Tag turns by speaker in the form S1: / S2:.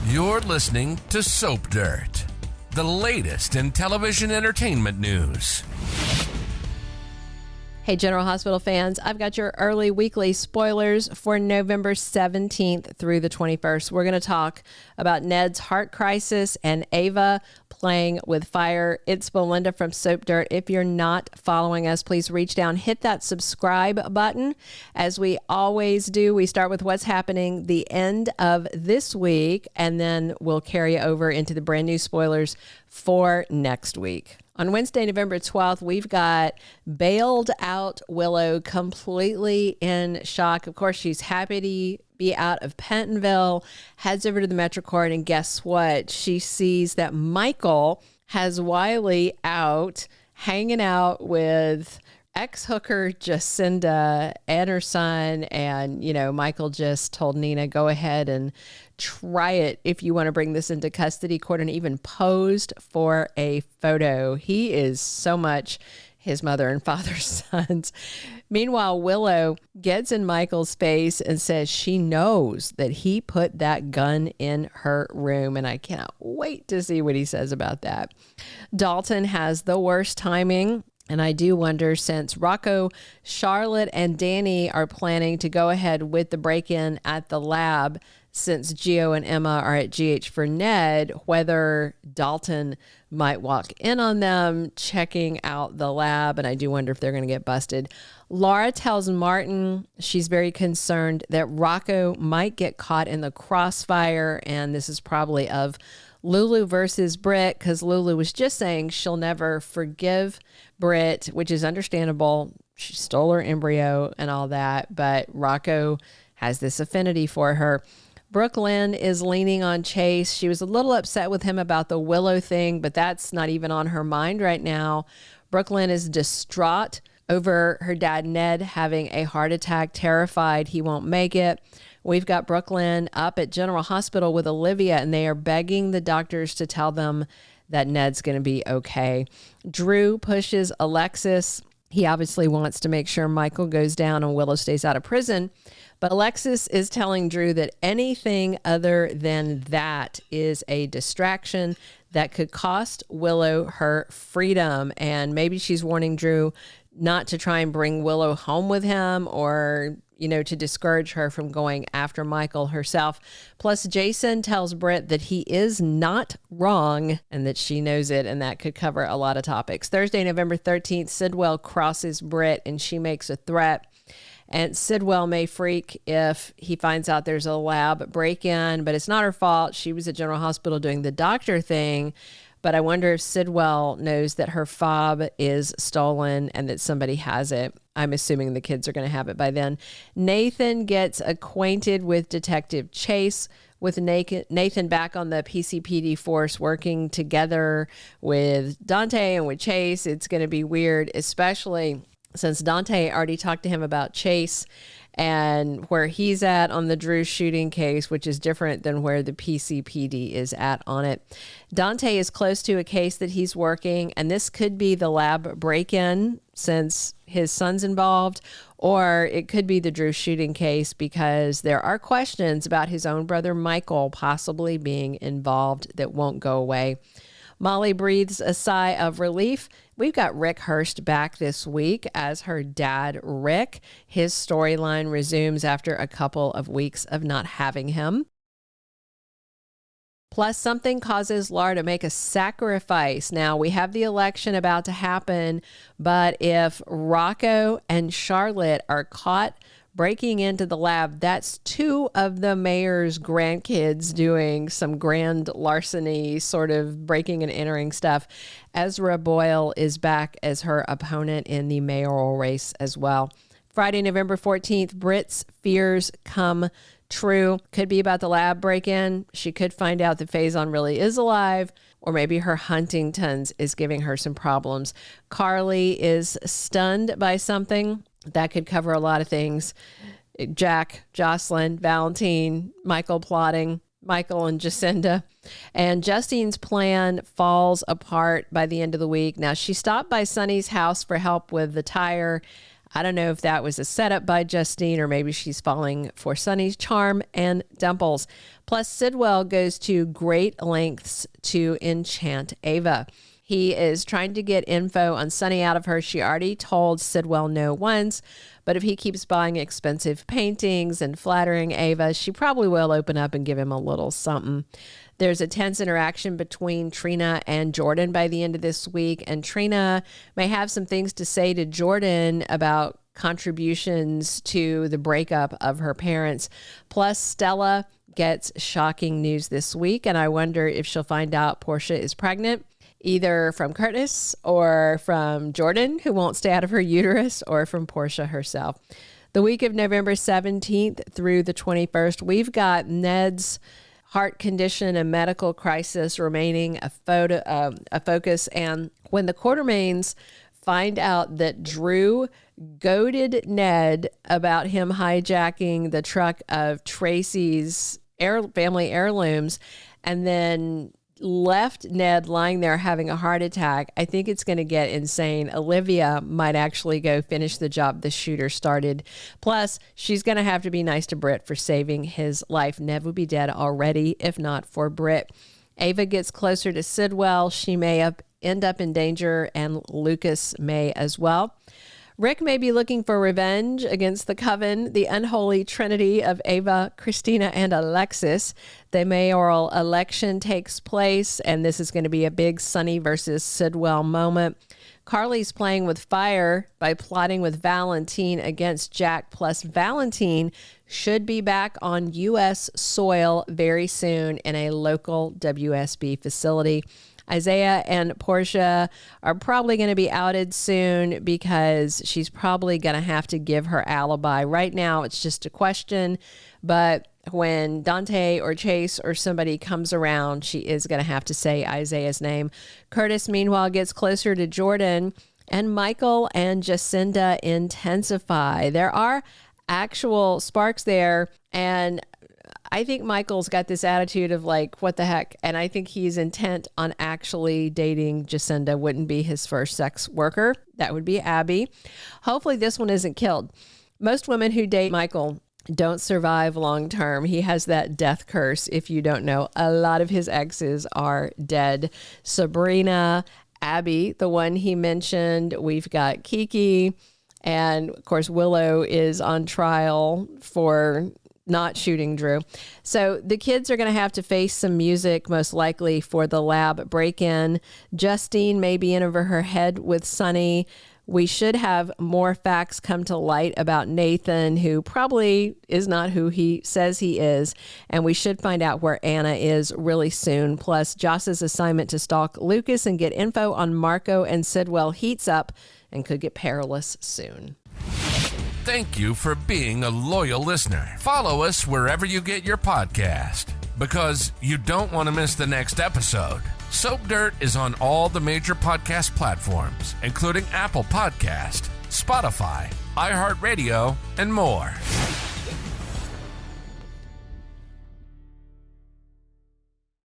S1: You're listening to Soap Dirt, the latest in television entertainment news.
S2: Hey, General Hospital fans, I've got your early weekly spoilers for November 17th through the 21st. We're going to talk about Ned's heart crisis and Ava playing with fire. It's Belinda from Soap Dirt. If you're not following us, please reach down, hit that subscribe button. As we always do, we start with what's happening the end of this week, and then we'll carry over into the brand new spoilers for next week. On Wednesday, November 12th, we've got bailed out Willow completely in shock. Of course, she's happy to be out of Pentonville, heads over to the Metro Court, and guess what? She sees that Michael has Wiley out, hanging out with ex-hooker Jacinda and her son. And, Michael just told Nina, go ahead and try it if you want to bring this into custody court, and even posed for a photo. He is so much his mother and father's sons. Meanwhile, Willow gets in Michael's face and says she knows that he put that gun in her room, and I cannot wait to see what he says about that. Dalton has the worst timing. And I do wonder, since Rocco, Charlotte, and Danny are planning to go ahead with the break-in at the lab, since Gio and Emma are at GH for Ned, whether Dalton might walk in on them checking out the lab. And I do wonder if they're going to get busted. Laura tells Martin she's very concerned that Rocco might get caught in the crossfire. And this is probably of Lulu versus Britt, because Lulu was just saying she'll never forgive Britt, which is understandable. She stole her embryo and all that, but Rocco has this affinity for her. Brook Lynn is leaning on Chase. She was a little upset with him about the Willow thing, but that's not even on her mind right now. Brook Lynn is distraught over her dad, Ned, having a heart attack, terrified he won't make it. We've got Brook Lynn up at General Hospital with Olivia, and they are begging the doctors to tell them that Ned's going to be okay. Drew pushes Alexis. He obviously wants to make sure Michael goes down and Willow stays out of prison. But Alexis is telling Drew that anything other than that is a distraction that could cost Willow her freedom. And maybe she's warning Drew not to try and bring Willow home with him, or to discourage her from going after Michael herself. Plus, Jason tells Britt that he is not wrong and that she knows it, and that could cover a lot of topics. Thursday, November 13th, Sidwell crosses Britt, and she makes a threat. And Sidwell may freak if he finds out there's a lab break-in, but it's not her fault. She was at General Hospital doing the doctor thing. But I wonder if Sidwell knows that her fob is stolen and that somebody has it. I'm assuming the kids are going to have it by then. Nathan gets acquainted with Detective Chase, with Nathan back on the PCPD force working together with Dante and with Chase. It's going to be weird, especially since Dante already talked to him about Chase and where he's at on the Drew shooting case, which is different than where the PCPD is at on it. Dante is close to a case that he's working, and this could be the lab break-in since his son's involved, or it could be the Drew shooting case because there are questions about his own brother Michael possibly being involved that won't go away. Molly breathes a sigh of relief. We've got Rick Hurst back this week as her dad, Rick. His storyline resumes after a couple of weeks of not having him. Plus, something causes Laura to make a sacrifice. Now, we have the election about to happen, but if Rocco and Charlotte are caught breaking into the lab, that's two of the mayor's grandkids doing some grand larceny, sort of breaking and entering stuff. Ezra Boyle is back as her opponent in the mayoral race as well. Friday, November 14th, Britt's fears come true. Could be about the lab break-in. She could find out that Faison really is alive, or maybe her Huntington's is giving her some problems. Carly is stunned by something. That could cover a lot of things. Jack, Jocelyn, Valentine, Michael plotting, Michael and Jacinda. And Justine's plan falls apart by the end of the week. Now, she stopped by Sonny's house for help with the tire. I don't know if that was a setup by Justine or maybe she's falling for Sonny's charm and dimples. Plus, Sidwell goes to great lengths to enchant Ava. He is trying to get info on Sonny out of her. She already told Sidwell no once, but if he keeps buying expensive paintings and flattering Ava, she probably will open up and give him a little something. There's a tense interaction between Trina and Jordan by the end of this week, and Trina may have some things to say to Jordan about contributions to the breakup of her parents. Plus, Stella gets shocking news this week, and I wonder if she'll find out Portia is pregnant, either from Curtis or from Jordan, who won't stay out of her uterus, or from Portia herself. The week of November 17th through the 21st, we've got Ned's heart condition and medical crisis remaining a focus. And when the Quartermaines find out that Drew goaded Ned about him hijacking the truck of Tracy's family heirlooms and then left Ned lying there having a heart attack, I think it's going to get insane. Olivia might actually go finish the job the shooter started. Plus, she's going to have to be nice to Britt for saving his life. Ned would be dead already if not for Britt. Ava gets closer to Sidwell. She may end up in danger, and Lucas may as well. Rick may be looking for revenge against the coven, the unholy trinity of Ava, Christina, and Alexis. The mayoral election takes place, and this is going to be a big Sonny versus Sidwell moment. Carly's playing with fire by plotting with Valentine against Jack, plus Valentine should be back on U.S. soil very soon in a local WSB facility. Isaiah and Portia are probably going to be outed soon because she's probably going to have to give her alibi. Right now, it's just a question, but when Dante or Chase or somebody comes around, she is going to have to say Isaiah's name. Curtis, meanwhile, gets closer to Jordan, and Michael and Jacinda intensify. There are actual sparks there, and I think Michael's got this attitude of like, what the heck? And I think he's intent on actually dating Jacinda. Wouldn't be his first sex worker. That would be Abby. Hopefully this one isn't killed. Most women who date Michael don't survive long term. He has that death curse. If you don't know, a lot of his exes are dead. Sabrina, Abby, the one he mentioned. We've got Kiki. And of course, Willow is on trial for not shooting Drew. So the kids are going to have to face some music, most likely, for the lab break-in. Justine may be in over her head with Sonny. We should have more facts come to light about Nathan, who probably is not who he says he is. And we should find out where Anna is really soon. Plus, Joss's assignment to stalk Lucas and get info on Marco and Sidwell heats up and could get perilous soon.
S1: Thank you for being a loyal listener. Follow us wherever you get your podcast, because you don't want to miss the next episode. Soap Dirt is on all the major podcast platforms, including Apple Podcast, Spotify, iHeartRadio, and more.